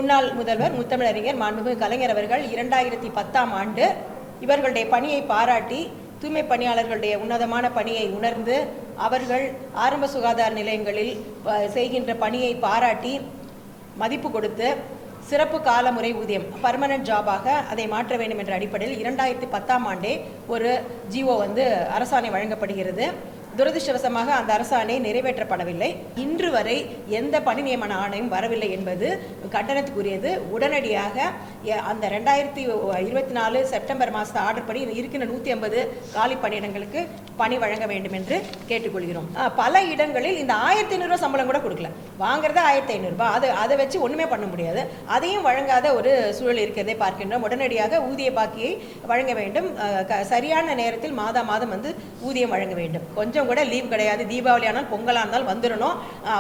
முன்னாள் முதல்வர் முத்தமிழறிஞர் மாண்புமிகு கலைஞர் அவர்கள் 2010ஆம் ஆண்டு இவர்களுடைய பணியை பாராட்டி தூய்மை பணியாளர்களுடைய உன்னதமான பணியை உணர்ந்து அவர்கள் ஆரம்ப சுகாதார நிலையங்களில் செய்கின்ற பணியை பாராட்டி மதிப்பு கொடுத்து சிறப்பு காலமுறை ஊதியம் பர்மனன்ட் ஜாபாக அதை மாற்ற வேண்டும் என்ற அடிப்படையில் 2010ஆம் ஆண்டே ஒரு ஜிஓ அரசாணை வழங்கப்படுகிறது. துரதிருஷ்டவசமாக அந்த அரசாணை நிறைவேற்றப்படவில்லை. இன்று வரை எந்த பணி நியமன ஆணையம் வரவில்லை என்பது கண்டனத்துக்குரியது. உடனடியாக அந்த 2024 செப்டம்பர் மாத ஆர்டர் படி இருக்கின்ற 150 காலி பணியிடங்களுக்கு பணி வழங்க வேண்டும் என்று கேட்டுக்கொள்கிறோம். பல இடங்களில் இந்த 1500 ரூபாய் சம்பளம் கூட கொடுக்கல, வாங்குறது 1500 ரூபாய், அதை வச்சு ஒன்றுமே பண்ண முடியாது. அதையும் வழங்காத ஒரு சூழல் இருக்கிறதை பார்க்கின்றோம். உடனடியாக ஊதிய பாக்கியை வழங்க வேண்டும். சரியான நேரத்தில் மாதம் ஊதியம் வழங்க வேண்டும். கொஞ்சம் கூட லீவ் கிடையாது. தீபாவளி ஆனால் பொங்கலாக இருந்தால் வந்துடணும்,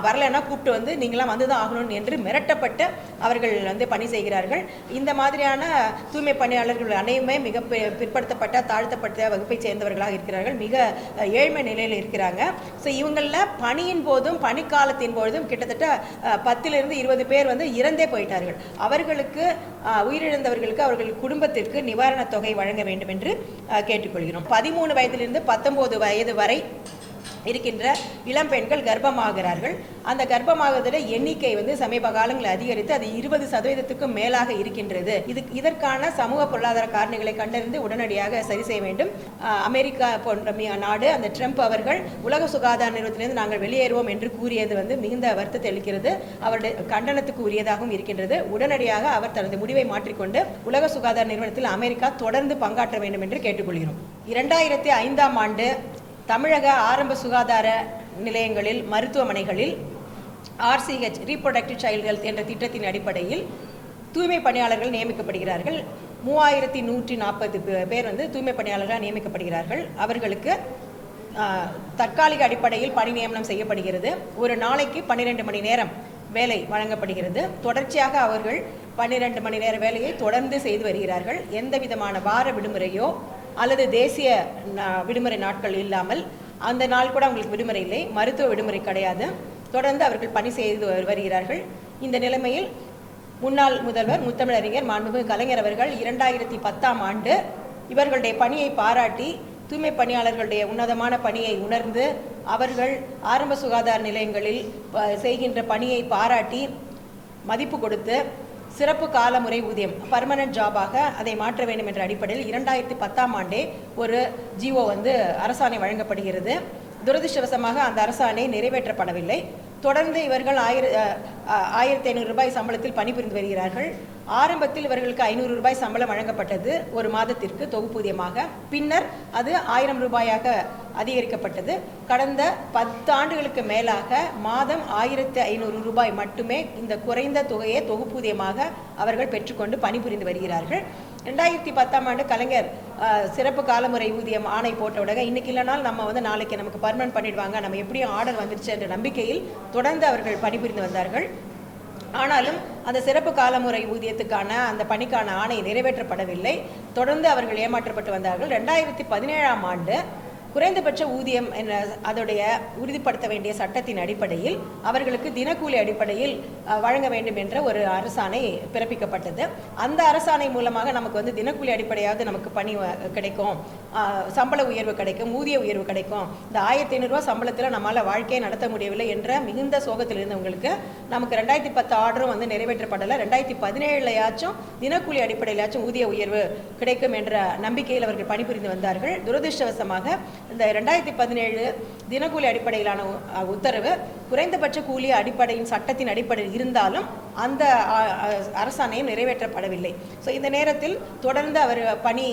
வரலைன்னா கூப்பிட்டு நீங்களாம் வந்துதான் ஆகணும் என்று மிரட்டப்பட்டு அவர்கள் பணி செய்கிறார்கள். இந்த மாதிரியான தூய்மை பணியாளர்கள் அனைவருமே மிக பிற்படுத்தப்பட்ட தாழ்த்தப்பட்ட வகுப்பை சேர்ந்தவர்களாக இருக்கிறார்கள். மிக ஏழ்மை நிலையில் இருக்கிறாங்க. ஸோ இவங்களில் பணியின் போதும் பணிக்காலத்தின் போதும் கிட்டத்தட்ட 10 to 20 பேர் இறந்தே போயிட்டார்கள். அவர்களுக்கு உயிரிழந்தவர்களுக்கு அவர்கள் குடும்பத்திற்கு நிவாரணத் தொகை வழங்க வேண்டும் என்று கேட்டுக்கொள்கிறோம். 13 வயதிலிருந்து 19 வயது வரை இருக்கின்ற இளம் பெண்கள் கர்ப்பமாகிறார்கள். அந்த கர்ப்பமாகுதல் எண்ணிக்கை சமீப காலங்களில் அதிகரித்து அது 20% மேலாக இருக்கின்றது. இதற்கான சமூக பொருளாதார காரணிகளை கண்டறிந்து உடனடியாக சரி செய்ய வேண்டும். அமெரிக்கா போன்ற நாடு அந்த ட்ரம்ப் அவர்கள் உலக சுகாதார நிறுவனத்திலிருந்து நாங்கள் வெளியேறுவோம் என்று கூறியது மிகுந்த வருத்தத்தை அளிக்கிறது. அவருடைய கண்டனத்துக்கு உரியதாகவும் இருக்கின்றது. உடனடியாக அவர் தனது முடிவை மாற்றிக்கொண்டு உலக சுகாதார நிறுவனத்தில் அமெரிக்கா தொடர்ந்து பங்காற்ற வேண்டும் என்று கேட்டுக்கொள்கிறோம். 2005ஆம் ஆண்டு தமிழக ஆரம்ப சுகாதார நிலையங்களில் மருத்துவமனைகளில் RCH ரீப்ரொடக்டிவ் சைல்டு ஹெல்த் என்ற திட்டத்தின் அடிப்படையில் தூய்மை பணியாளர்கள் நியமிக்கப்படுகிறார்கள். 3140 பேர் தூய்மை பணியாளர்களாக நியமிக்கப்படுகிறார்கள். அவர்களுக்கு தற்காலிக அடிப்படையில் பணி நியமனம் செய்யப்படுகிறது. ஒரு நாளைக்கு 12 மணி நேரம் வேலை வழங்கப்படுகிறது. தொடர்ச்சியாக அவர்கள் 12 மணி நேர வேலையை தொடர்ந்து செய்து வருகிறார்கள். எந்த விதமான வார விடுமுறையோ அல்லது தேசிய விடுமுறை நாட்கள் இல்லாமல், அந்த நாள் கூட அவங்களுக்கு விடுமுறை இல்லை, மருத்துவ விடுமுறை கிடையாது. தொடர்ந்து அவர்கள் பணி செய்து வருகிறார்கள். இந்த நிலைமையில் முன்னாள் முதல்வர் முத்தமிழறிஞர் மாண்புமிகு கலைஞர் அவர்கள் 2010ஆம் ஆண்டு இவர்களுடைய பணியை பாராட்டி தூய்மை பணியாளர்களுடைய உன்னதமான பணியை உணர்ந்து அவர்கள் ஆரம்ப சுகாதார நிலையங்களில் செய்கின்ற பணியை பாராட்டி மதிப்பு கொடுத்து சிறப்பு காலமுறை ஊதியம் பர்மனன்ட் ஜாபாக அதை மாற்ற வேண்டும் என்ற அடிப்படையில் 2010ஆம் ஆண்டே ஒரு ஜிஓ அரசாணை வழங்கப்படுகிறது. துரதிருஷ்டவசமாக அந்த அரசாணை நிறைவேற்றப்படவில்லை. தொடர்ந்து இவர்கள் 1500 ரூபாய் சம்பளத்தில் பணிபுரிந்து வருகிறார்கள். ஆரம்பத்தில் இவர்களுக்கு 500 ரூபாய் சம்பளம் வழங்கப்பட்டது ஒரு மாதத்திற்கு தொகுப்பூதியமாக. பின்னர் அது 1000 ரூபாயாக அதிகரிக்கப்பட்டது. கடந்த 10 ஆண்டுகளுக்கு மேலாக மாதம் 1500 ரூபாய் மட்டுமே இந்த குறைந்த தொகையை தொகுப்பூதியமாக அவர்கள் பெற்றுக்கொண்டு பணிபுரிந்து வருகிறார்கள். 2010ஆம் ஆண்டு கலைஞர் சிறப்பு காலமுறை ஊதியம் ஆணை போட்ட உடனே இன்னைக்கு இல்லைனால் நம்ம நாளைக்கு நமக்கு பர்மனன்ட் பண்ணிடுவாங்க, நம்ம எப்படியும் ஆர்டர் வந்துருச்சு என்ற நம்பிக்கையில் தொடர்ந்து அவர்கள் பணிபுரிந்து வந்தார்கள். ஆனாலும் அந்த சிறப்பு காலமுறை ஊதியத்துக்கான அந்த பணிக்கான ஆணை நிறைவேற்றப்படவில்லை. தொடர்ந்து அவர்கள் ஏமாற்றப்பட்டு வந்தார்கள். 2017ஆம் ஆண்டு குறைந்தபட்ச ஊதியம் என்ற அதோடைய உறுதிப்படுத்த வேண்டிய சட்டத்தின் அடிப்படையில் அவர்களுக்கு தினக்கூலி அடிப்படையில் வழங்க வேண்டும் என்ற ஒரு அரசாணை பிறப்பிக்கப்பட்டது. அந்த அரசாணை மூலமாக நமக்கு தினக்கூலி அடிப்படையாவது நமக்கு பணி கிடைக்கும், சம்பள உயர்வு கிடைக்கும், ஊதிய உயர்வு கிடைக்கும். இந்த 1500 ரூபாய் சம்பளத்தில் நம்மளால் வாழ்க்கையை நடத்த முடியவில்லை என்ற மிகுந்த சோகத்தில் இருந்தவங்களுக்கு நமக்கு 2010 ஆர்டரும் நிறைவேற்றப்படலை. 2017 தினக்கூலி அடிப்படையிலாச்சும் ஊதிய உயர்வு கிடைக்கும் என்ற நம்பிக்கையில் அவர்கள் பணிபுரிந்து வந்தார்கள். துரதிருஷ்டவசமாக இந்த 2017 தினக்கூலி அடிப்படையிலான உத்தரவு குறைந்தபட்ச கூலி அடிப்படையின் சட்டத்தின் அடிப்படையில் இருந்தாலும் அந்த அரசாணையும் நிறைவேற்றப்படவில்லை. ஸோ இந்த நேரத்தில் தொடர்ந்து அவர் பணி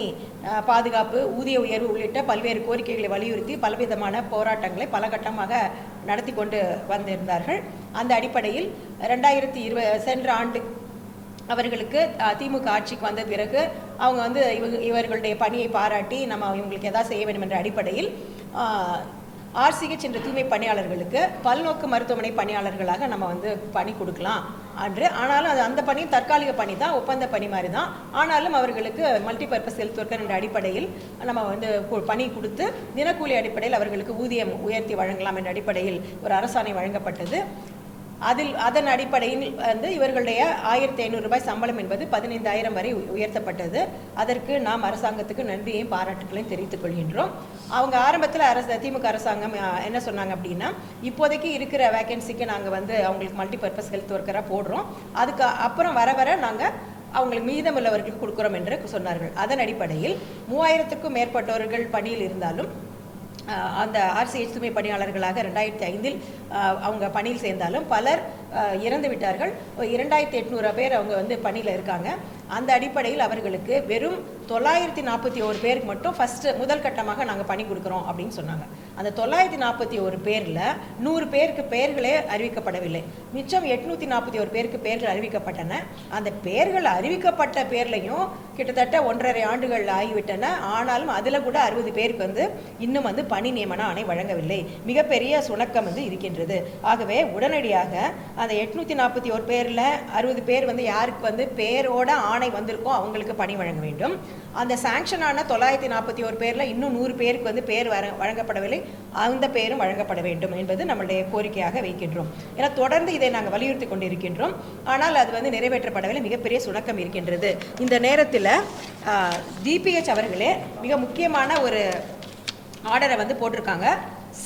பாதுகாப்பு, ஊதிய உயர்வு உள்ளிட்ட பல்வேறு கோரிக்கைகளை வலியுறுத்தி பலவிதமான போராட்டங்களை பல கட்டமாக நடத்தி கொண்டு வந்திருந்தார்கள். அந்த அடிப்படையில் 2020 சென்ற ஆண்டு அவர்களுக்கு திமுக ஆட்சிக்கு வந்த பிறகு அவங்க இவர்களுடைய பணியை பாராட்டி நம்ம இவங்களுக்கு எதாவது செய்ய வேண்டும் என்ற அடிப்படையில் RCH என்ற தூய்மை பணியாளர்களுக்கு பல்நோக்கு மருத்துவமனை பணியாளர்களாக நம்ம பணி கொடுக்கலாம் அன்று. ஆனாலும் அந்த பணி தற்காலிக பணி தான், ஒப்பந்த பணி மாதிரி தான். ஆனாலும் அவர்களுக்கு மல்டிபர்பஸ் ஹெல்த் ஒர்க்கர் என்ற அடிப்படையில் நம்ம பணி கொடுத்து தினக்கூலி அடிப்படையில் அவர்களுக்கு ஊதியம் உயர்த்தி வழங்கலாம் என்ற அடிப்படையில் ஒரு அரசாணை வழங்கப்பட்டது. அதன் அடிப்படையில் வந்து இவர்களுடைய 1500 ரூபாய் சம்பளம் என்பது 15,000 வரை உயர்த்தப்பட்டது. அதற்கு நாம் அரசாங்கத்துக்கு நன்றியையும் பாராட்டுகளையும் தெரிவித்துக் கொள்கின்றோம். அவங்க ஆரம்பத்தில் திமுக அரசாங்கம் என்ன சொன்னாங்க அப்படின்னா, இப்போதைக்கு இருக்கிற வேகன்சிக்கு நாங்கள் வந்து அவங்களுக்கு மல்டிபர்பஸ் ஹெல்த் ஒர்க்கராக போடுறோம், அதுக்கு அப்புறம் வர வர நாங்கள் அவங்களுக்கு மீதமுள்ளவர்களுக்கு கொடுக்குறோம் என்று சொன்னார்கள். அதன் அடிப்படையில் 3000க்கும் மேற்பட்டவர்கள் பணியில் இருந்தாலும் அந்த RCH தூய்மை பணியாளர்களாக 2005 அவங்க பணியில் சேர்ந்தாலும் பலர் இறந்து விட்டார்கள். 2800 பேர் அவங்க வந்து பணியில் இருக்காங்க. அந்த அடிப்படையில் அவர்களுக்கு வெறும் 941 பேருக்கு மட்டும் முதல் கட்டமாக நாங்கள் பணி கொடுக்குறோம் அப்படின்னு சொன்னாங்க. அந்த 941 பேரில் 100 பேருக்கு பெயர்களே அறிவிக்கப்படவில்லை. மிச்சம் 841 பேருக்கு பெயர்கள் அறிவிக்கப்பட்டன. அந்த பெயர்கள் அறிவிக்கப்பட்ட பேர்லையும் கிட்டத்தட்ட 1.5 ஆண்டுகள் ஆகிவிட்டன. ஆனாலும் அதில் கூட 60 பேருக்கு வந்து இன்னும் வந்து பணி நியமன ஆணை வழங்கவில்லை. மிகப்பெரிய சுணக்கம் வந்து இருக்கின்றது. ஆகவே உடனடியாக அந்த 841 பேரில் 60 பேர் வந்து யாருக்கு வந்து பேரோட ஆணை வந்திருக்கோ அவங்களுக்கு பணி வழங்க வேண்டும். அந்த சாங்ஷன் ஆன 941 பேரில் இன்னும் 100 பேருக்கு வந்து பேர் வழங்கப்படவில்லை, அந்த பேரும் வழங்கப்பட வேண்டும் என்பது நம்மளுடைய கோரிக்கையாக வைக்கின்றோம். ஏன்னா தொடர்ந்து இதை நாங்கள் வலியுறுத்தி கொண்டிருக்கின்றோம். ஆனால் அது வந்து நிறைவேற்றப்படவில்லை. மிகப்பெரிய சுணக்கம் இருக்கின்றது. இந்த நேரத்தில் DPH அவர்களே மிக முக்கியமான ஒரு ஆர்டரை வந்து போட்டிருக்காங்க.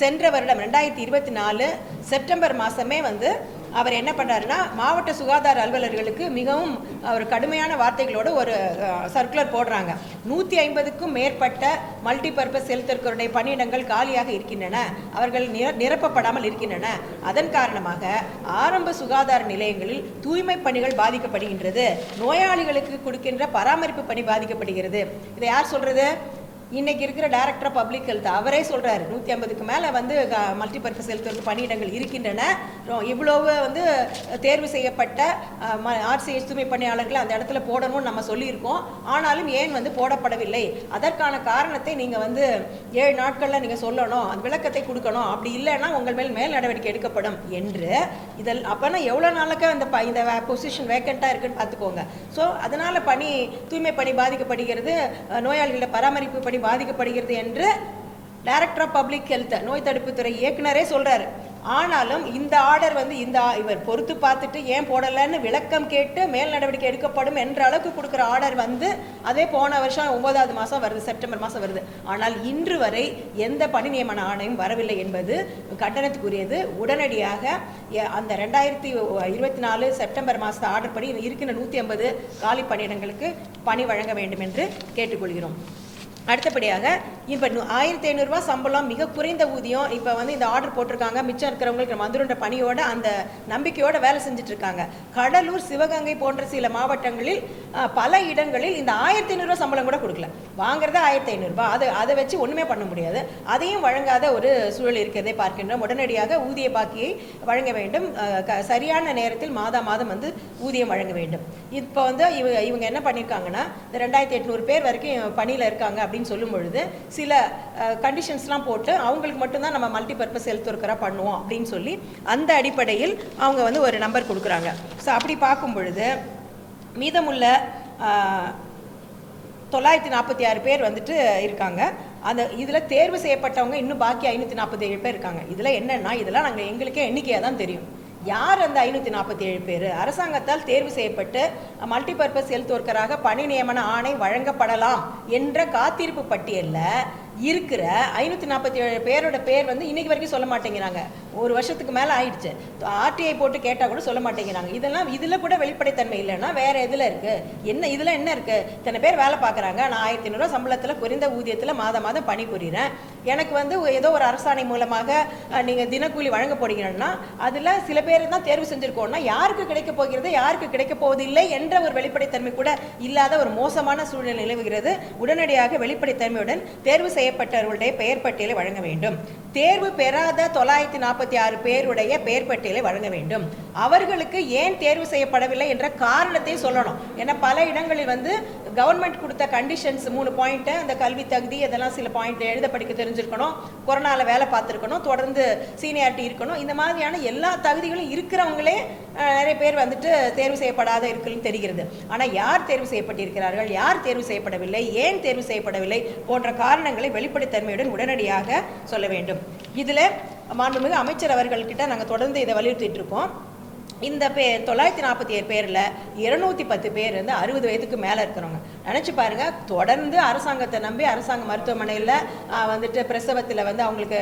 சென்ற வருடம் 2024 செப்டம்பர் மாதமே வந்து அவர் என்ன பண்ணுறாருன்னா, மாவட்ட சுகாதார அலுவலர்களுக்கு மிகவும் ஒரு கடுமையான வார்த்தைகளோடு ஒரு சர்க்குலர் போடுறாங்க. 150க்கும் மேற்பட்ட மல்டிபர்பஸ் ஹெல்த் ஒர்க்கருடைய பணியிடங்கள் காலியாக இருக்கின்றன, அவர்கள் நிரப்பப்படாமல் இருக்கின்றன. அதன் காரணமாக ஆரம்ப சுகாதார நிலையங்களில் தூய்மை பணிகள் பாதிக்கப்படுகின்றது, நோயாளிகளுக்கு கொடுக்கின்ற பராமரிப்பு பணி பாதிக்கப்படுகிறது. இதை யார் சொல்றது? இன்னைக்கு இருக்கிற டைரக்டர் ஆஃப் பப்ளிக் ஹெல்த் அவரே சொல்றாரு, 150க்கு மேலே வந்து மல்டிபர்பஸ் ஹெல்த் பணியிடங்கள் இருக்கின்றன, இவ்வளவு வந்து தேர்வு செய்யப்பட்ட RCH தூய்மை பணியாளர்கள் அந்த இடத்துல போடணும்னு நம்ம சொல்லியிருக்கோம். ஆனாலும் ஏன் வந்து போடப்படவில்லை? அதற்கான காரணத்தை நீங்கள் வந்து 7 நாட்களில் நீங்கள் சொல்லணும், அந்த விளக்கத்தை கொடுக்கணும். அப்படி இல்லைன்னா உங்கள் மேல் நடவடிக்கை எடுக்கப்படும் என்று இதில் அப்போனா எவ்வளோ நாளுக்கு இந்த பொசிஷன் வேக்கண்ட்டாக இருக்குன்னு பார்த்துக்கோங்க. ஸோ அதனால் தூய்மை பணி பாதிக்கப்படுகிறது, நோயாளிகளோட பராமரிப்பு பணி பாதிக்கப்படுகிறது என்று டைரக்டர் ஆஃப் பப்ளிக் ஹெல்த் நோய் தடுப்புத்துறை இயக்குனரே சொல்றாரு. ஆனாலும் இந்த ஆர்டர் வந்து இவர் பொறுத்து பார்த்துட்டு ஏன் போடலைன்னு விளக்கம் கேட்டு மேல் நடவடிக்கை எடுக்கப்படும் என்ற அளவுக்கு கொடுக்குற ஆர்டர் வந்து அதே போன வருஷம் 9வது மாதம் வருது, செப்டம்பர் மாதம் வருது. ஆனால் இன்று வரை எந்த பணி நியமன ஆணையம் வரவில்லை என்பது கண்டனத்துக்குரியது. உடனடியாக அந்த 2024 செப்டம்பர் மாதத்தை ஆர்டர் படி இருக்கின்ற 150 காலி பணியிடங்களுக்கு பணி வழங்க வேண்டும் என்று கேட்டுக்கொள்கிறோம். அடுத்தபடியாக இப்போ 1500 ரூபா சம்பளம், மிக குறைந்த ஊதியம். இப்போ வந்து இந்த ஆர்டர் போட்டிருக்காங்க, மிச்சம் இருக்கிறவங்களுக்கு வந்துருன்ற பணியோட அந்த நம்பிக்கையோட வேலை செஞ்சுட்டு இருக்காங்க. கடலூர், சிவகங்கை போன்ற சில மாவட்டங்களில் பல இடங்களில் இந்த 1500 ரூபா சம்பளம் கூட கொடுக்கல, வாங்குறத 1500 ரூபாய். அதை வச்சு ஒன்றுமே பண்ண முடியாது. அதையும் வழங்காத ஒரு சூழல் இருக்கிறதை பார்க்கின்றோம். உடனடியாக ஊதிய பாக்கியை வழங்க வேண்டும், சரியான நேரத்தில் மாதம் வந்து ஊதியம் வழங்க வேண்டும். இப்போ வந்து இவங்க என்ன பண்ணியிருக்காங்கன்னா, இந்த 2800 பேர் வரைக்கும் பணியில் இருக்காங்க அப்படின்னு சொல்லும் பொழுது சில கண்டிஷன்ஸ்லாம் போட்டு அவங்களுக்கு மட்டும்தான் நம்ம மல்டிபர்பஸ் ஹெல்த் ஒர்க்கராக பண்ணுவோம் அப்படின்னு சொல்லி அந்த அடிப்படையில் அவங்க வந்து ஒரு நம்பர் கொடுக்குறாங்க. ஸோ அப்படி பார்க்கும் பொழுது மீதமுள்ள 946 பேர் வந்துட்டு இருக்காங்க. அந்த இதில் தேர்வு செய்யப்பட்டவங்க இன்னும் பாக்கி 547 பேர் இருக்காங்க. இதில் என்னென்னா, இதெல்லாம் நாங்கள் எங்களுக்கே எண்ணிக்கையாக தான் தெரியும். யார் அந்த 547 பேர்? அரசாங்கத்தால் தேர்வு செய்யப்பட்டு மல்டிபர்பஸ் ஹெல்த் ஒர்க்கராக பணி நியமன ஆணை வழங்கப்படலாம் என்ற காத்திருப்பு பட்டியலில் இருக்கிற 547 பேரோட பேர் வந்து இன்னைக்கு வரைக்கும் சொல்ல மாட்டேங்கிறாங்க. ஒரு வருஷத்துக்கு மேலே ஆயிடுச்சு. RTI போட்டு கேட்டால் கூட சொல்ல மாட்டேங்கிறாங்க. இதில் கூட வெளிப்படைத்தன்மை இல்லைன்னா வேற எதில் இருக்கு? இதில் என்ன இருக்கு? இத்தனை பேர் வேலை பார்க்குறாங்க, நான் 1500 ரூபா சம்பளத்தில் குறைந்த ஊதியத்தில் மாதம் பணி புரிகிறேன், எனக்கு வந்து ஏதோ ஒரு அரசாணை மூலமாக நீங்கள் தினக்கூலி வழங்க போறீங்கன்னா அதில் சில பேர் தான் தேர்வு செஞ்சுருக்கோம்னா யாருக்கு கிடைக்க போகிறது, யாருக்கு கிடைக்க போவதில்லை என்ற ஒரு வெளிப்படைத்தன்மை கூட இல்லாத ஒரு மோசமான சூழ்நிலை நிலவுகிறது. உடனடியாக வெளிப்படைத்தன்மையுடன் தேர்வு செய்யப்பட்டவர்களுடைய பெயர் பட்டியலை வழங்க வேண்டும். தேர்வு பெறாத 946 பேருடைய பெயர் பட்டியலை வழங்க வேண்டும். அவர்களுக்கு ஏன் தேர்வு செய்யப்படவில்லை என்ற காரணத்தை சொல்லணும். ஏன்னா பல இடங்களில் வந்து கவர்மெண்ட் கொடுத்த கண்டிஷன்ஸ் 3 பாயிண்ட், அந்த கல்வி தகுதி அதெல்லாம் சில பாயிண்ட், எழுத படிக்க தெரிஞ்சிருக்கணும், கொரோனாவில் வேலை பார்த்துருக்கணும், தொடர்ந்து சீனியாரிட்டி இருக்கணும், இந்த மாதிரியான எல்லா தகுதிகளும் இருக்கிறவங்களே நிறைய பேர் வந்துட்டு தேர்வு செய்யப்படாத இருக்குன்னு தெரிகிறது. ஆனால் யார் தேர்வு செய்யப்பட்டிருக்கிறார்கள், யார் தேர்வு செய்யப்படவில்லை, ஏன் தேர்வு செய்யப்படவில்லை போன்ற காரணங்களை வெளிப்படைத்தன்மையுடன் உடனடியாக சொல்ல வேண்டும். இதில் மாண்புமிகு அமைச்சர் அவர்கள்கிட்ட நாங்கள் தொடர்ந்து இதை வலியுறுத்திட்டு இருக்கோம். இந்த 947 பேரில் 210 பேர் வந்து 60 வயதுக்கு மேலே இருக்கிறவங்க. நினச்சி பாருங்கள், தொடர்ந்து அரசாங்கத்தை நம்பி அரசாங்க மருத்துவமனையில் வந்துட்டு பிரசவத்தில் வந்து அவங்களுக்கு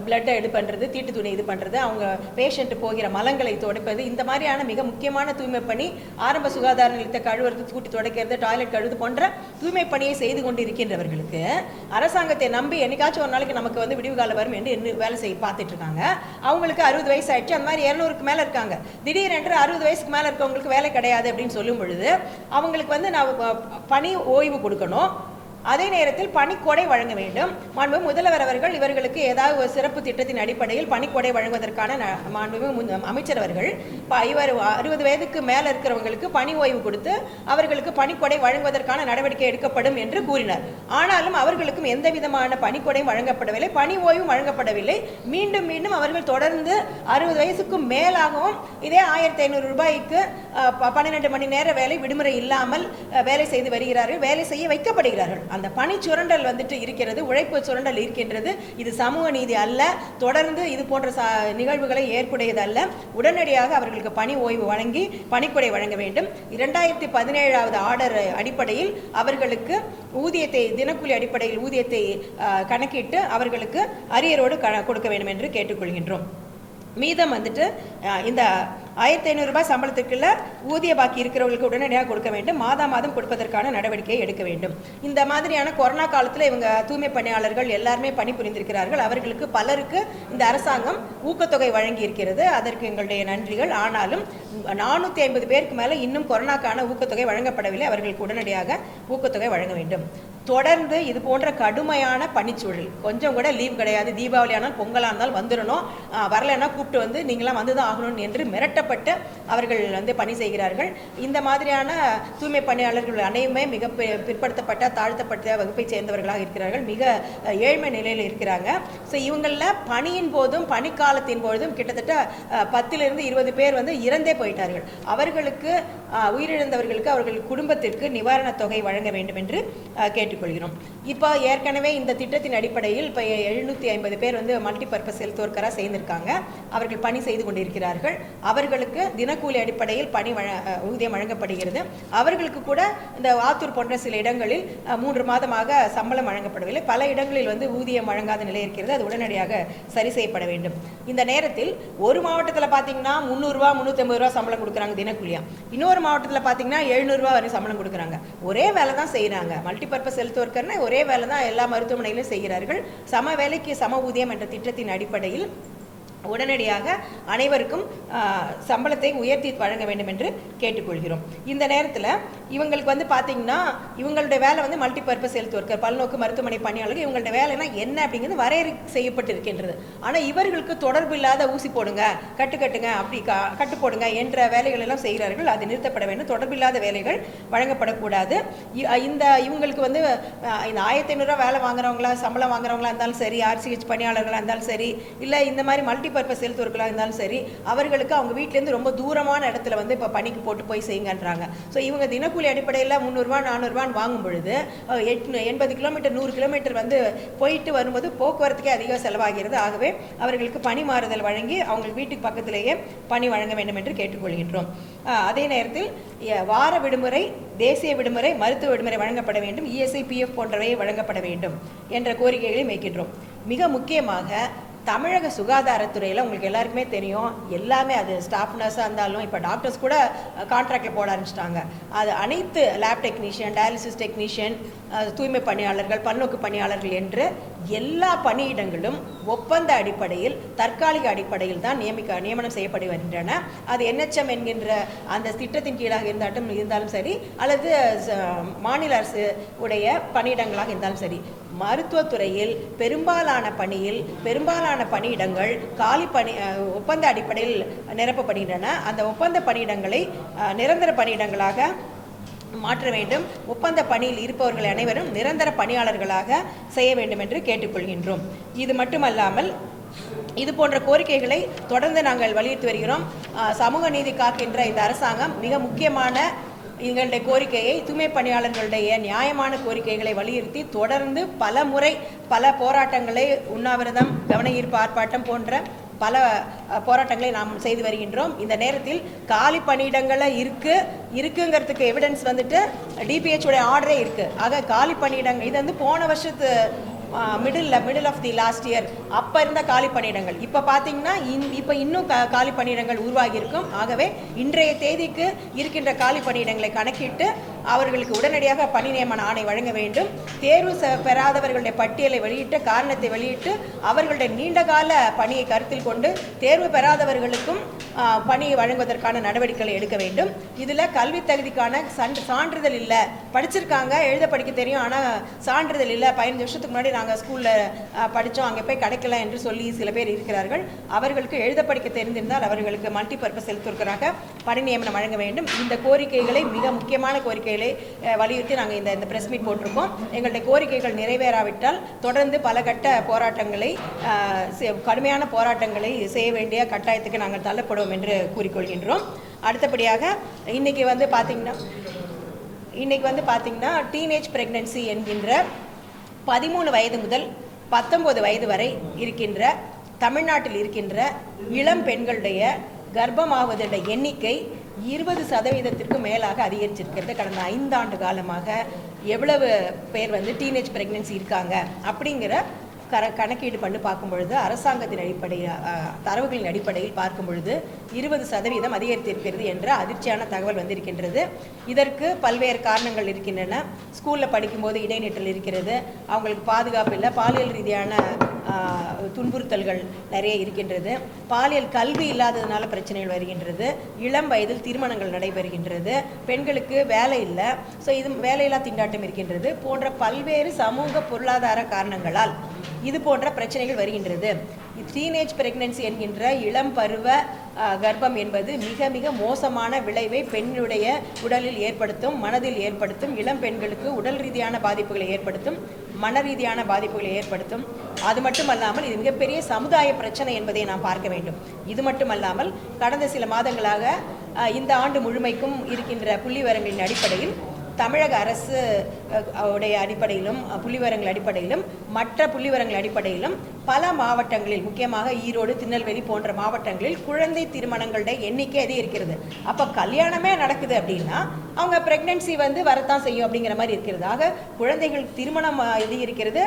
பிளட்டை இது பண்ணுறது, தீட்டு துணி இது பண்ணுறது, அவங்க பேஷண்ட்டு போகிற மலங்களை துடைப்பது, இந்த மாதிரியான மிக முக்கியமான தூய்மை பணி, ஆரம்ப சுகாதார நிலையத்தை கழுவுறது, கூட்டி துடைக்கிறது, டாய்லெட் கழுவுது போன்ற தூய்மை பணியை செய்து கொண்டு இருக்கின்றவர்களுக்கு அரசாங்கத்தை நம்பி என்னைக்காச்சும் ஒரு நாளைக்கு நமக்கு வந்து விடிவு காலம் வரும் என்று வேலை செய்ய பார்த்துட்டு இருக்காங்க. அவங்களுக்கு 60 வயசு ஆயிடுச்சு, அந்த மாதிரி 200க்கு மேலே இருக்காங்க. திடீரென்று 60 வயசுக்கு மேல இருக்கவங்களுக்கு வேலை கிடையாது அப்படின்னு சொல்லும் பொழுது அவங்களுக்கு வந்து நான் பணி ஓய்வு கொடுக்கணும். அதே நேரத்தில் பணிக்கொடை வழங்க வேண்டும். மாண்பு முதல்வர் அவர்கள் இவர்களுக்கு ஏதாவது ஒரு சிறப்பு திட்டத்தின் அடிப்படையில் பணிக்கொடை வழங்குவதற்கான மாண்பு அமைச்சர் அவர்கள் இவர் 60 வயதுக்கு மேலே இருக்கிறவங்களுக்கு பணி ஓய்வு கொடுத்து அவர்களுக்கு பணிக்கொடை வழங்குவதற்கான நடவடிக்கை எடுக்கப்படும் என்று கூறினார். ஆனாலும் அவர்களுக்கும் எந்த விதமான பணிக்கொடையும் வழங்கப்படவில்லை, பணி ஓய்வும் வழங்கப்படவில்லை. மீண்டும் மீண்டும் அவர்கள் தொடர்ந்து 60 வயசுக்கும் மேலாகவும் இதே 1500 ரூபாய்க்கு 12 மணி நேர வேலை விடுமுறை இல்லாமல் வேலை செய்து வருகிறார்கள், வேலை செய்ய வைக்கப்படுகிறார்கள். அந்த பணி சுரண்டல் வந்துட்டு இருக்கிறது, உழைப்பு சுரண்டல் இருக்கின்றது. இது சமூக நீதி அல்ல. தொடர்ந்து இது போன்ற நிகழ்வுகளை ஏற்புடையது அல்ல. உடனடியாக அவர்களுக்கு பணி ஓய்வு வழங்கி பணிக்கொடை வழங்க வேண்டும். 2017 ஆர்டர் அடிப்படையில் அவர்களுக்கு ஊதியத்தை, தினக்கூலி அடிப்படையில் ஊதியத்தை கணக்கிட்டு அவர்களுக்கு அரியரோடு கொடுக்க வேண்டும் என்று கேட்டுக்கொள்கின்றோம். மீதம் வந்துட்டு இந்த 1500 ரூபாய் சம்பளத்துக்குள்ள ஊதிய பாக்கி இருக்கிறவங்களுக்கு உடனடியாக கொடுக்க வேண்டும். மாதம் கொடுப்பதற்கான நடவடிக்கையை எடுக்க வேண்டும். இந்த மாதிரியான கொரோனா காலத்தில் இவங்க தூய்மை பணியாளர்கள் எல்லாருமே பணிபுரிந்திருக்கிறார்கள். அவர்களுக்கு பலருக்கு இந்த அரசாங்கம் ஊக்கத்தொகை வழங்கி இருக்கிறது. அதற்கு எங்களுடைய நன்றிகள். ஆனாலும் 450 பேருக்கு மேலே இன்னும் கொரோனாக்கான ஊக்கத்தொகை வழங்கப்படவில்லை. அவர்களுக்கு உடனடியாக ஊக்கத்தொகை வழங்க வேண்டும். தொடர்ந்து இது போன்ற கடுமையான பணிச்சூழல், கொஞ்சம் கூட லீவ் கிடையாது. தீபாவளி ஆனால் பொங்கலாக இருந்தால் வந்துடணும், வரலைன்னா கூப்பிட்டு வந்து நீங்களாம் வந்து தான் ஆகணும் என்று மிரட்டப்பட்டு அவர்கள் வந்து பணி செய்கிறார்கள். இந்த மாதிரியான தூய்மை பணியாளர்கள் அனைவருமே மிக பிற்படுத்தப்பட்ட தாழ்த்தப்பட்ட வகுப்பை சேர்ந்தவர்களாக இருக்கிறார்கள், மிக ஏழ்மை நிலையில் இருக்கிறாங்க. ஸோ இவங்களில் பணியின் போதும் பணிக்காலத்தின் போதும் கிட்டத்தட்ட 10லிருந்து 20 பேர் வந்து இறந்தே போயிட்டார்கள். அவர்களுக்கு உயிரிழந்தவர்களுக்கு அவர்கள் குடும்பத்திற்கு நிவாரணத் தொகை வழங்க வேண்டும் என்று கேட்டுக்கொள்கிறோம். இப்போ ஏற்கனவே இந்த திட்டத்தின் அடிப்படையில் இப்போ 750 பேர் வந்து மல்டிபர்பஸ் ஹெல்த் ஒர்க்கராக சேர்ந்திருக்காங்க. அவர்கள் பணி செய்து கொண்டிருக்கிறார்கள். அவர்களுக்கு தினக்கூலி அடிப்படையில் ஊதியம் வழங்கப்படுகிறது. அவர்களுக்கு கூட இந்த ஆத்தூர் போன்ற சில இடங்களில் 3 மாதமாக சம்பளம் வழங்கப்படவில்லை. பல இடங்களில் வந்து ஊதியம் வழங்காத நிலை இருக்கிறது. அது உடனடியாக சரி செய்யப்பட வேண்டும். இந்த நேரத்தில் ஒரு மாவட்டத்தில் பார்த்தீங்கன்னா 300 ரூபா 350 ரூபா சம்பளம் கொடுக்குறாங்க தினக்கூலியா. இன்னொரு மாவட்டத்தில் பார்த்தீங்கன்னா 700 ரூபா வரை சம்பளம் கொடுக்குறாங்க. ஒரே வேலை தான் செய்கிறாங்க. மல்டிபர்பஸ் ஹெல்த் ஒர்க்கர்னா ஒரே வேலை தான் எல்லா மருத்துவமனையிலும் செய்கிறார்கள். சம வேலைக்கு சம ஊதியம் என்ற திட்டத்தின் அடிப்படையில் உடனடியாக அனைவருக்கும் சம்பளத்தை உயர்த்தி வழங்க வேண்டும் என்று கேட்டுக்கொள்கிறோம். இந்த நேரத்தில் இவங்களுக்கு வந்து பார்த்தீங்கன்னா இவங்களுடைய வேலை வந்து மல்டிபர்பஸ் ஹெல்த் ஒர்க்கர், பல்நோக்கு மருத்துவமனை பணியாளர்கள். இவங்களுடைய வேலைனா என்ன அப்படிங்கிறது வரையறை செய்யப்பட்டிருக்கின்றது. ஆனால் இவர்களுக்கு தொடர்பு இல்லாத ஊசி போடுங்க, கட்டுங்க, அப்படி கட்டு போடுங்க என்ற வேலைகள் எல்லாம் செய்கிறார்கள். அது நிறுத்தப்பட வேண்டும். தொடர்பில்லாத வேலைகள் வழங்கப்படக்கூடாது. இவங்களுக்கு வந்து இந்த 1500 ரூபா வேலை வாங்குறவங்களா, சம்பளம் வாங்குறவங்களா இருந்தாலும் சரி, RCH பணியாளர்களாக இருந்தாலும் சரி, இல்லை இந்த மாதிரி மல்டிபர்பஸ் ஹெல்த் ஒர்க்கராக இருந்தாலும் சரி, அவர்களுக்கு அவங்க வீட்டிலேருந்து ரொம்ப தூரமான இடத்துல வந்து இப்போ பணிக்கு போட்டு போய் செய்யுங்கன்றாங்க. ஸோ இவங்க தினக்கூலி அடிப்படையில் 300 ரூபா 400 ரூபான்னு வாங்கும் பொழுது 80 கிலோமீட்டர் 100 கிலோமீட்டர் வந்து போயிட்டு வரும்போது போக்குவரத்துக்கே அதிக செலவாகிறது. ஆகவே அவர்களுக்கு பணி மாறுதல் வழங்கி அவங்க வீட்டுக்கு பக்கத்திலேயே பணி வழங்க வேண்டும் என்று கேட்டுக்கொள்கின்றோம். அதே நேரத்தில் வார விடுமுறை, தேசிய விடுமுறை, மருத்துவ விடுமுறை வழங்கப்பட வேண்டும். ESI PF போன்றவை வழங்கப்பட வேண்டும் என்ற கோரிக்கைகளை வைக்கின்றோம். மிக முக்கியமாக தமிழக சுகாதாரத்துறையில் உங்களுக்கு எல்லாருக்குமே தெரியும், எல்லாமே அது ஸ்டாஃப் நர்ஸாக இருந்தாலும் இப்போ டாக்டர்ஸ் கூட கான்ட்ராக்டில் போட ஆரம்பிச்சிட்டாங்க. அது அனைத்து லேப் டெக்னீஷியன், டயாலிசிஸ் டெக்னீஷியன், தூய்மை பணியாளர்கள், பல்நோக்கு பணியாளர்கள் என்று எல்லா பணியிடங்களும் ஒப்பந்த அடிப்படையில் தற்காலிக அடிப்படையில் தான் நியமனம் செய்யப்பட்டு வருகின்றன. அது NHM என்கின்ற அந்த திட்டத்தின் கீழாக இருந்தாலும் சரி, அல்லது மாநில அரசு உடைய பணியிடங்களாக இருந்தாலும் சரி, மருத்துவத்துறையில் பெரும்பாலான பணியிடங்கள் காலி ஒப்பந்த அடிப்படையில் நிரப்பப்படுகின்றன. அந்த ஒப்பந்த பணியிடங்களை நிரந்தர பணியிடங்களாக மாற்ற வேண்டும். ஒப்பந்த பணியில் இருப்பவர்கள் அனைவரும் நிரந்தர பணியாளர்களாக செய்ய வேண்டும் என்று கேட்டுக்கொள்கின்றோம். இது மட்டுமல்லாமல் இது போன்ற கோரிக்கைகளை தொடர்ந்து நாங்கள் வலியுறுத்தி வருகிறோம். சமூக நீதி காக்கின்ற இந்த அரசாங்கம் மிக முக்கியமான எங்களுடைய கோரிக்கையை, தூய்மை பணியாளர்களுடைய நியாயமான கோரிக்கைகளை வலியுறுத்தி தொடர்ந்து பல முறை பல போராட்டங்களை, உண்ணாவிரதம், கவன ஈர்ப்பு ஆர்ப்பாட்டம் போன்ற பல போராட்டங்களை நாம் செய்து வருகின்றோம். இந்த நேரத்தில் காலி பணியிடங்களை இருக்குங்கிறதுக்கு எவிடன்ஸ் வந்துட்டு டிபிஹெச் உடைய ஆர்டரே இருக்குது. ஆக காலி பணியிடங்கள் இது வந்து போன வருஷத்து middle of the last year அப்போ இருந்த காலி பணியிடங்கள் இப்போ பார்த்தீங்கன்னா இப்போ இன்னும் காலி பணியிடங்கள் உருவாகி இருக்கும். ஆகவே இன்றைய தேதிக்கு இருக்கின்ற காலி பணியிடங்களை கணக்கிட்டு அவர்களுக்கு உடனடியாக பணி நியமன ஆணை வழங்க வேண்டும். தேர்வு பெறாதவர்களுடைய பட்டியலை வெளியிட்டு காரணத்தை வெளியிட்டு அவர்களுடைய நீண்டகால பணியை கருத்தில் கொண்டு தேர்வு பெறாதவர்களுக்கும் பணியை வழங்குவதற்கான நடவடிக்கைகளை எடுக்க வேண்டும். இதில் கல்வி தகுதிக்கான சான்றிதழ் இல்லை, படிச்சிருக்காங்க, எழுத படிக்க தெரியும், ஆனால் சான்றிதழ் இல்லை, 15 வருஷத்துக்கு முன்னாடி நாங்கள் ஸ்கூலில் படித்தோம், அங்கே போய் கிடைக்கல என்று சொல்லி சில பேர் இருக்கிறார்கள். அவர்களுக்கு எழுத படிக்க தெரிந்திருந்தால் அவர்களுக்கு மல்டிபர்பஸ் செலுத்துவதற்காக பணி நியமனம் வழங்க வேண்டும். இந்த கோரிக்கைகளை மிக முக்கியமான கோரிக்கைகளை வலியுறுத்தி நாங்கள் இந்த பிரஸ் மீட் போட்டிருக்கோம். எங்களுடைய கோரிக்கைகள் நிறைவேறாவிட்டால் தொடர்ந்து பல கட்ட போராட்டங்களை கடுமையான போராட்டங்களை செய்ய வேண்டிய கட்டாயத்துக்கு நாங்கள் தள்ளப்படுவோம் என்று கூறிக்கொள்கின்றோம். அடுத்தபடியாக இன்னைக்கு வந்து பார்த்தீங்கன்னா டீனேஜ் பிரெக்னன்சி என்கின்ற 13 வயது முதல் 19 வயது வரை இருக்கின்ற தமிழ்நாட்டில் இருக்கின்ற இளம் பெண்களுடைய கர்ப்பமாவதுடைய எண்ணிக்கை 20% மேலாக அதிகரிச்சிருக்கிறது. கடந்த 5 ஆண்டு காலமாக எவ்வளவு பேர் வந்து டீனேஜ் பிரெக்னன்சி இருக்காங்க அப்படிங்கிற கணக்கீடு பண்ணி பார்க்கும் பொழுது அரசாங்கத்தின் அடிப்படையில் தரவுகளின் அடிப்படையில் பார்க்கும் பொழுது 20% அதிகரித்திருக்கிறது என்ற அதிர்ச்சியான தகவல் வந்திருக்கின்றது. இதற்கு பல்வேறு காரணங்கள் இருக்கின்றன. ஸ்கூலில் படிக்கும்போது இடைநிற்றல் இருக்கிறது, அவங்களுக்கு பாதுகாப்பு இல்லை, பாலியல் ரீதியான துன்புறுத்தல்கள் நிறைய இருக்கின்றது, பாலியல் கல்வி இல்லாததுனால பிரச்சனைகள் வருகின்றது, இளம் வயதில் திருமணங்கள் நடைபெறுகின்றது, பெண்களுக்கு வேலை இல்லை, ஸோ இது வேலையில்லா திண்டாட்டம் இருக்கின்றது போன்ற பல்வேறு சமூக பொருளாதார காரணங்களால் இது போன்ற பிரச்சனைகள் வருகின்றது. டீனேஜ் பிரெக்னன்சி என்கின்ற இளம் பருவ கர்ப்பம் என்பது மிக மிக மோசமான விளைவை பெண்ணுடைய உடலில் ஏற்படுத்தும், மனதில் ஏற்படுத்தும், இளம் பெண்களுக்கு உடல் ரீதியான பாதிப்புகளை ஏற்படுத்தும், மன ரீதியான பாதிப்புகளை ஏற்படுத்தும். அது மட்டுமல்லாமல் இது மிகப்பெரிய சமுதாய பிரச்சனை என்பதை நாம் பார்க்க வேண்டும். இது மட்டுமல்லாமல் கடந்த சில மாதங்களாக இந்த ஆண்டு முழுமைக்கும் இருக்கின்ற புள்ளிவிவரங்களின் அடிப்படையில் தமிழக அரசு உடைய அடிப்படையிலும் புள்ளிவிவரங்கள் அடிப்படையிலும் மற்ற புள்ளிவிவரங்கள் அடிப்படையிலும் பல மாவட்டங்களில் முக்கியமாக ஈரோடு, திருநெல்வேலி போன்ற மாவட்டங்களில் குழந்தை திருமணங்களுடைய எண்ணிக்கை அதிகரிக்கிறது. அப்போ கல்யாணமே நடக்குது அப்படின்னா அவங்க பிரெக்னன்சி வந்து வரத்தான் செய்யும் அப்படிங்கிற மாதிரி இருக்கிறது. ஆக குழந்தைகள் திருமணம் அதிகரிக்கிறது.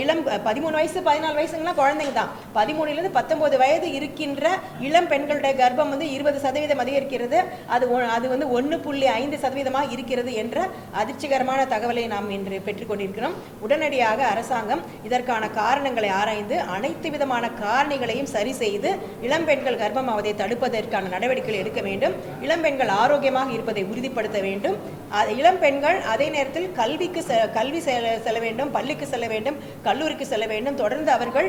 இளம் 13 வயசு 14 வயசுங்கலாம் குழந்தைங்க தான். 13லேருந்து 19 வயது இருக்கின்ற இளம் பெண்களுடைய கர்ப்பம் வந்து 20% அதிகரிக்கிறது. அது வந்து 1.5% இருக்கிறது என்ற அதிர்ச்சிகரமான தகவலை நாம் இன்று பெற்றுக்கொண்டிருக்கிறோம். உடனடியாக அரசாங்கம் இதற்கான காரணங்களை ஆராய்ந்து அனைத்து விதமான காரணிகளையும் சரி செய்து இளம் பெண்கள் கர்ப்பமாவதை தடுப்பதற்கான நடவடிக்கைகள் எடுக்க வேண்டும். இளம் பெண்கள் ஆரோக்கியமாக இருப்பதை உறுதிப்படுத்த வேண்டும். இளம் பெண்கள் அதே நேரத்தில் கல்வி செல்ல வேண்டும், பள்ளிக்கு செல்ல வேண்டும், கல்லூரிக்கு செல்ல வேண்டும், தொடர்ந்து அவர்கள்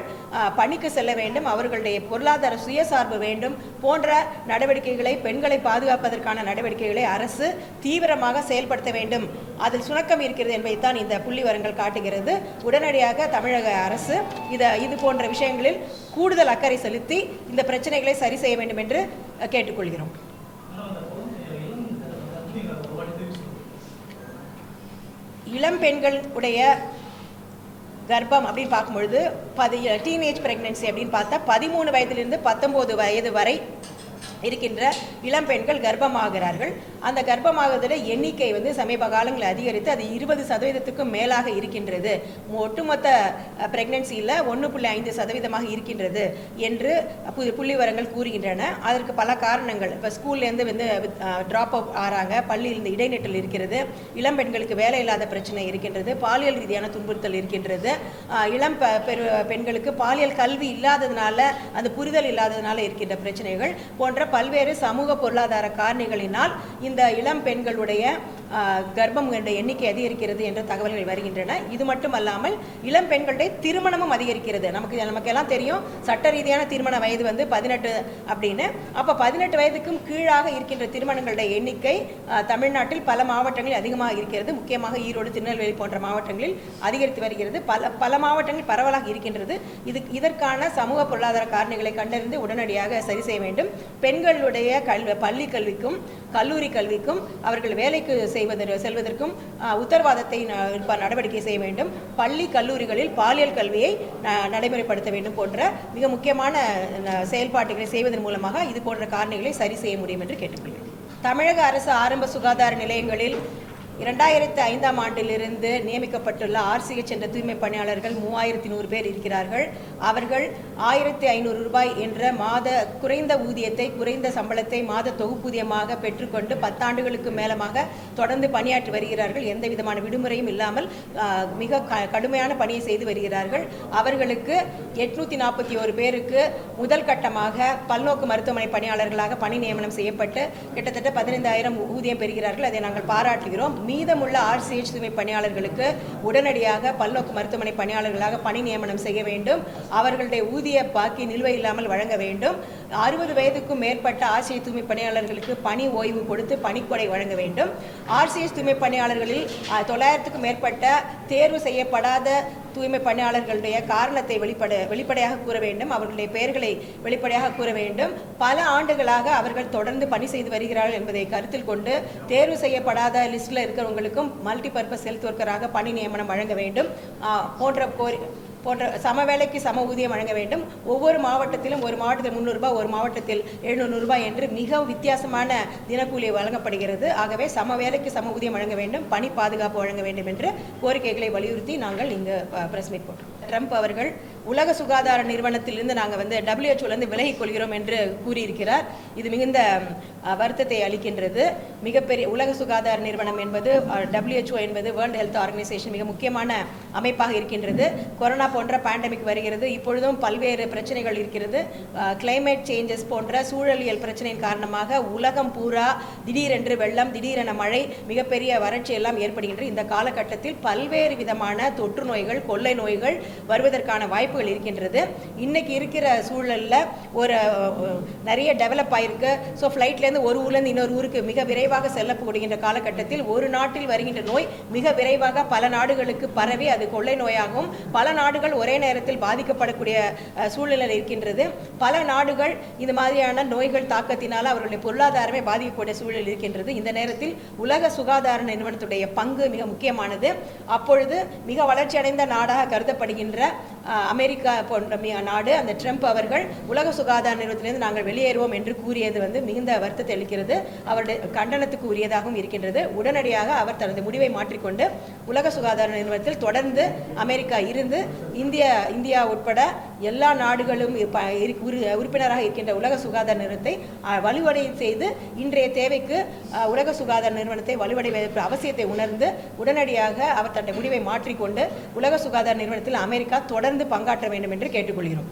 பணிக்கு செல்ல வேண்டும், அவர்களுடைய பொருளாதார சுயசார்பு வேண்டும் போன்ற நடவடிக்கைகளை, பெண்களை பாதுகாப்பதற்கான நடவடிக்கைகளை அரசு தீவிரமாக செயல்படுத்த வேண்டும். அதில் சுணக்கம் இருக்கிறது என்பதைத்தான் இந்த புள்ளிவிவரங்கள் காட்டுகிறது. உடனடியாக தமிழக அரசு இது போன்ற விஷயங்களில் கூடுதல் அக்கறை செலுத்தி இந்த பிரச்சனைகளை சரி செய்ய வேண்டும் என்று கேட்டுக்கொள்கிறோம். இளம் பெண்களுடைய கர்ப்பம் அப்படின்னு பார்க்கும்பொழுது டீனேஜ் பிரெக்னன்சி அப்படின்னு பார்த்தா 13 வயதிலிருந்து 19 வயது வரை இருக்கின்ற இளம் பெண்கள் கர்ப்பமாகிறார்கள். அந்த கர்ப்பமாகுதல் எண்ணிக்கை வந்து சமீப காலங்களில் அதிகரித்து அது 20%க்கும் மேலாக இருக்கின்றது. ஒட்டுமொத்த பிரெக்னன்சியில் 1.5% இருக்கின்றது என்று புள்ளிவிவரங்கள் கூறுகின்றன. அதற்கு பல காரணங்கள். இப்போ ஸ்கூல்லேருந்து வந்து ட்ராப் அவுட் ஆகிறாங்க, பள்ளியிலிருந்து இடைநிற்றல் இருக்கிறது, இளம் பெண்களுக்கு வேலை இல்லாத பிரச்சனை இருக்கின்றது, பாலியல் ரீதியான துன்புறுத்தல் இருக்கின்றது, இளம் பெண்களுக்கு பாலியல் கல்வி இல்லாததுனால அந்த புரிதல் இல்லாததுனால இருக்கின்ற பிரச்சனைகள் போன்ற பல்வேறு சமூக பொருளாதார காரணிகளினால் இந்த இளம் பெண்களுடைய கர்ப்பம் எண்ணிக்கை அதிகரிக்கிறது என்ற தகவல்கள் வருகின்றன. இது மட்டுமல்லாமல் இளம் பெண்களுடைய திருமணமும் அதிகரிக்கிறது. நமக்கெல்லாம் தெரியும் சட்ட ரீதியான திருமண வயது வந்து 18 அப்படின்னு. அப்போ 18 வயதுக்கும் கீழாக இருக்கின்ற திருமணங்களுடைய எண்ணிக்கை தமிழ்நாட்டில் பல மாவட்டங்களில் அதிகமாக இருக்கிறது. முக்கியமாக ஈரோடு, திருநெல்வேலி போன்ற மாவட்டங்களில் அதிகரித்து வருகிறது. பல மாவட்டங்களில் பரவலாக இருக்கின்றது. இதற்கான சமூக பொருளாதார காரணிகளை கண்டறிந்து உடனடியாக சரி செய்ய வேண்டும். பெண்களுடைய பள்ளி கல்விக்கும் கல்லூரி கல்விக்கும் அவர்கள் வேலைக்கு செல்வதற்கும் உத்தரவாதத்தை நடவடிக்கை செய்ய வேண்டும். பள்ளி கல்லூரிகளில் பாலியல் கல்வியை நடைமுறைப்படுத்த வேண்டும் போன்ற மிக முக்கியமான செயல்பாடுகளை செய்வதன் மூலமாக இது போன்ற காரணிகளை சரி செய்ய முடியும் என்று கேட்டுக்கொள்கிறேன். தமிழக அரசு ஆரம்ப சுகாதார நிலையங்களில் 2005ஆம் ஆண்டிலிருந்து நியமிக்கப்பட்டுள்ள RCH என்ற தூய்மை பணியாளர்கள் 3100 பேர் இருக்கிறார்கள். அவர்கள் 1500 ரூபாய் என்ற மாத குறைந்த ஊதியத்தை, குறைந்த சம்பளத்தை மாத தொகுப்பூதியமாக பெற்றுக்கொண்டு 10 ஆண்டுகளுக்கு மேலமாக தொடர்ந்து பணியாற்றி வருகிறார்கள். எந்த விதமான விடுமுறையும் இல்லாமல் மிக கடுமையான பணியை செய்து வருகிறார்கள். அவர்களுக்கு 841 பேருக்கு முதல் கட்டமாக பல்நோக்கு மருத்துவமனை பணியாளர்களாக பணி நியமனம் செய்யப்பட்டு கிட்டத்தட்ட 15000 ஊதியம் பெறுகிறார்கள். அதை நாங்கள் பாராட்டுகிறோம். மீதமுள்ள RCH தூய்மை பணியாளர்களுக்கு உடனடியாக பல்நோக்கு மருத்துவமனை பணியாளர்களாக பணி நியமனம் செய்ய வேண்டும். அவர்களுடைய ஊதிய பாக்கி நிலுவை இல்லாமல் வழங்க வேண்டும். 60 வயதுக்கும் மேற்பட்ட RCH தூய்மை பணியாளர்களுக்கு பணி ஓய்வு கொடுத்து பணிக்கொடை வழங்க வேண்டும். RCH தூய்மை பணியாளர்களில் 900க்கும் மேற்பட்ட தேர்வு செய்யப்படாத தூய்மை பணியாளர்களுடைய காரணத்தை வெளிப்படையாக கூற வேண்டும். அவர்களுடைய பெயர்களை வெளிப்படையாக கூற வேண்டும். பல ஆண்டுகளாக அவர்கள் தொடர்ந்து பணி செய்து வருகிறார்கள் என்பதை கருத்தில் கொண்டு தேர்வு செய்யப்படாத லிஸ்டில் இருக்கிறவங்களுக்கும் மல்டிபர்பஸ் ஹெல்த் ஒர்க்கராக பணி நியமனம் வழங்க வேண்டும் போன்ற சம வேலைக்கு சம ஊதியம் வழங்க வேண்டும். ஒவ்வொரு மாவட்டத்திலும் ஒரு மாவட்டத்தில் 300 ரூபாய், ஒரு மாவட்டத்தில் 700 ரூபாய் என்று மிக வித்தியாசமான தினக்கூலி வழங்கப்படுகிறது. ஆகவே சம வேலைக்கு சம ஊதியம் வழங்க வேண்டும், பணி பாதுகாப்பு வழங்க வேண்டும் என்று கோரிக்கைகளை வலியுறுத்தி நாங்கள் இங்கு பிரஸ் மீட் போட்டோம். ட்ரம்ப் அவர்கள் உலக சுகாதார நிறுவனத்திலிருந்து நாங்கள் WHO விலகிக் கொள்கிறோம் என்று கூறியிருக்கிறார். இது மிகுந்த வருத்தத்தை அளிக்கின்றது. மிகப்பெரிய உலக சுகாதார நிறுவனம் என்பது WHO என்பது வேர்ல்டு ஹெல்த் ஆர்கனைசேஷன் மிக முக்கியமான அமைப்பாக இருக்கின்றது. கொரோனா போன்ற பேண்டமிக் வருகிறது. இப்பொழுதும் பல்வேறு பிரச்சனைகள் இருக்கிறது. கிளைமேட் சேஞ்சஸ் போன்ற சூழலியல் பிரச்சனையின் காரணமாக உலகம் பூரா திடீரென்று வெள்ளம், திடீரென மழை, மிகப்பெரிய வறட்சி எல்லாம் ஏற்படுகின்றது. இந்த காலகட்டத்தில் பல்வேறு விதமான தொற்று நோய்கள், கொள்ளை நோய்கள் வருவதற்கான வாய்ப்புகள் இருக்கின்றது. இன்னைக்கு இருக்கிற சூழலில் ஒரு நிறைய டெவலப் ஆயிருக்கு. ஸோ ஃப்ளைட்லேருந்து ஒரு ஊர்லேருந்து இன்னொரு ஊருக்கு மிக விரைவாக செல்லப்படுகின்ற காலகட்டத்தில் ஒரு நாட்டில் வருகின்ற நோய் மிக விரைவாக பல நாடுகளுக்கு பரவி அது கொள்ளை நோயாகவும் பல நாடுகள் ஒரே நேரத்தில் பாதிக்கப்படக்கூடிய சூழ்நிலை இருக்கின்றது. பல நாடுகள் இந்த மாதிரியான நோய்கள் தாக்கத்தினால் அவர்களுடைய பொருளாதாரமே பாதிக்கக்கூடிய சூழல் இருக்கின்றது. இந்த நேரத்தில் உலக சுகாதார நிறுவனத்துடைய பங்கு மிக முக்கியமானது. அப்பொழுது மிக வளர்ச்சியடைந்த நாடாக கருதப்படுகின்ற அமெரிக்கா போன்ற நாடு, அந்த ட்ரம்ப் அவர்கள் உலக சுகாதார நிறுவனத்திலிருந்து நாங்கள் வெளியேறுவோம் என்று கூறியது மிகுந்த வருத்தத்தை அளிக்கிறது. அவருடைய கண்டனத்துக்கு உரியதாகவும் இருக்கின்றது. உடனடியாக அவர் தனது முடிவை மாற்றிக்கொண்டு உலக சுகாதார நிறுவனத்தில் தொடர்ந்து அமெரிக்கா இருந்து இந்தியா உட்பட எல்லா நாடுகளும் உறுப்பினராக இருக்கின்ற உலக சுகாதார நிறுவனத்தை வலுவடை செய்து இன்றைய தேவைக்கு உலக சுகாதார நிறுவனத்தை வலுவடைவதற்கு அவசியத்தை உணர்ந்து உடனடியாக அவர் தன்னுடைய முடிவை மாற்றிக்கொண்டு உலக சுகாதார நிறுவனத்தில் அமெரிக்கா தொடர்ந்து பங்காற்ற வேண்டும் என்று கேட்டுக்கொள்கிறோம்.